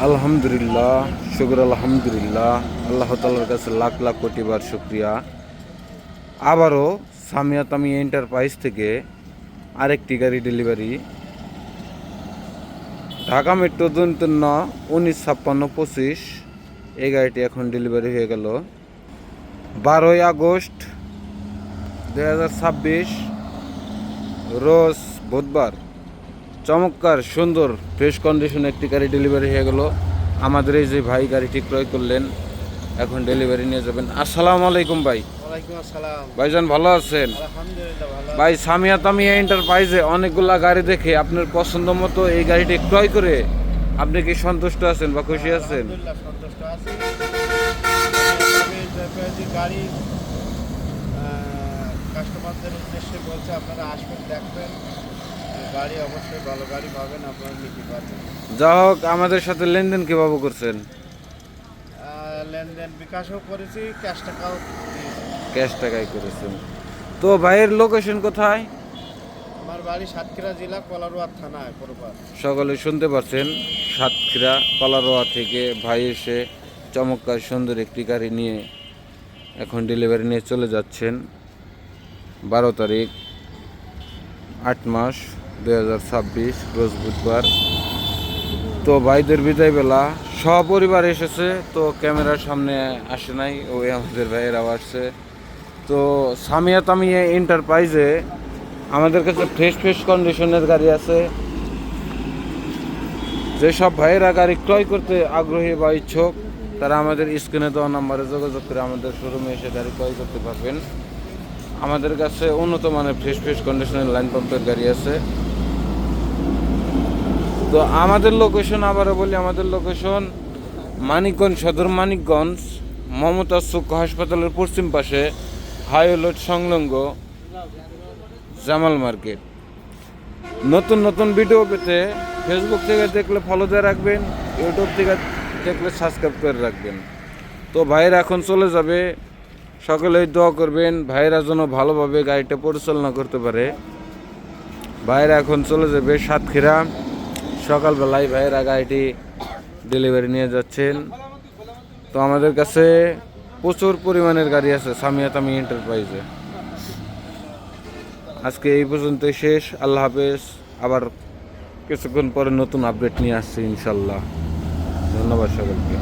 আলহামদুলিল্লাহ, শুকর আলহামদুলিল্লাহ। আল্লাহ তাআলার কাছে লাখ লাখ কোটিবার শুকরিয়া। আবারও সামিয়া তামিয়া এন্টারপ্রাইজ থেকে আরেকটি গাড়ি ডেলিভারি, ঢাকা মেট্রো 195625। এই গাড়িটি এখন ডেলিভারি হয়ে গেল 12ই আগস্ট 2026, রোজ বুধবার। চমৎকার সুন্দর ফ্রেশ কন্ডিশনে একটি গাড়ি ডেলিভারি হয়ে গেল। আমাদের এই যে ভাই গাড়িটি ক্রয় করলেন, এখন ডেলিভারি নিয়ে যাবেন। আসসালামু আলাইকুম ভাই। ওয়ালাইকুম আসসালাম। ভাইজান ভালো আছেন? আলহামদুলিল্লাহ ভালো। ভাই সামিয়া তামিয়া এন্টারপ্রাইজে অনেকগুলা গাড়ি দেখে আপনার পছন্দ মতো এই গাড়িটি ক্রয় করে আপনি কি সন্তুষ্ট আছেন বা খুশি আছেন? আলহামদুলিল্লাহ সন্তুষ্ট আছি। আমি এন্টারপ্রাইজে গাড়ি কাস্টমারদের উদ্দেশ্যে বলছে আপনারা আসবেন, দেখবেন গাড়ি অবশ্যই ভালো গাড়ি পাবেন, আপনারা নিতে পারবেন। যা হোক, আমাদের সাথে লেনদেন কিভাবে করছেন? লেনদেন বিকাশও করেছি, ক্যাশ টাকাও দিয়েছি। ক্যাশ টাকায় করেছেন। তো ভাইয়ের লোকেশন কোথায়? আমার বাড়ি সাতক্ষীরা জেলা কলারোয়া থানায় পূর্বার। সকলে শুনতে পাচ্ছেন, সাতক্ষীরা কলারোয়া থেকে ভাই এসে চমৎকার সুন্দর একটি গাড়ি নিয়ে এখন ডেলিভারি নিয়ে চলে যাচ্ছেন। 12 তারিখ 8 মাস 2026, রোজ বুধবার। তো ভাইদের বিদায় বেলা সপরিবার এসেছে, তো ক্যামেরার সামনে আসে নাই, ওই আমাদের ভাইয়েরাও আসছে। তো সামিয়া তামিয়া এন্টারপ্রাইজে আমাদের কাছে ফ্রেশ ফ্রেশ কন্ডিশনের গাড়ি আছে। যেসব ভাইয়েরা গাড়ি ক্রয় করতে আগ্রহী বা ইচ্ছুক, তারা আমাদের স্ক্রিনে দেওয়া নাম্বারে যোগাযোগ করে আমাদের শোরুমে এসে গাড়ি ক্রয় করতে পারবেন। আমাদের কাছে উন্নত মানের ফ্রেশ ফ্রেশ কন্ডিশনের লাইন পাম্পের গাড়ি আছে। তো আমাদের লোকেশন আবারও বলি, আমাদের লোকেশন মানিকগঞ্জ সদর, মানিকগঞ্জ মমতাজ চক্ষু হাসপাতালের পশ্চিম পাশে, হাইওয়ে সংলগ্ন জামাল মার্কেট। নতুন নতুন ভিডিও পেতে ফেসবুক থেকে দেখলে ফলো দিয়ে রাখবেন, ইউটিউব থেকে দেখলে সাবস্ক্রাইব করে রাখবেন। তো ভাইয়েরা এখন চলে যাবে, সকলেই দোয়া করবেন ভাইয়েরা যেন ভালোভাবে গাড়িটা পরিচালনা করতে পারে। ভাইয়েরা এখন চলে যাবে সাতক্ষীরা। সকালবেলায় ভাইয়েরা গাড়িটি ডেলিভারি নিয়ে যাচ্ছেন। তো আমাদের কাছে প্রচুর পরিমাণের গাড়ি আছে সামিয়া তামিয়া এন্টারপ্রাইজে। আজকে এই পর্যন্তই শেষ। আল্লাহ হাফেজ। আবার কিছুক্ষণ পরে নতুন আপডেট নিয়ে আসছি ইনশাল্লাহ। ধন্যবাদ সকলকে।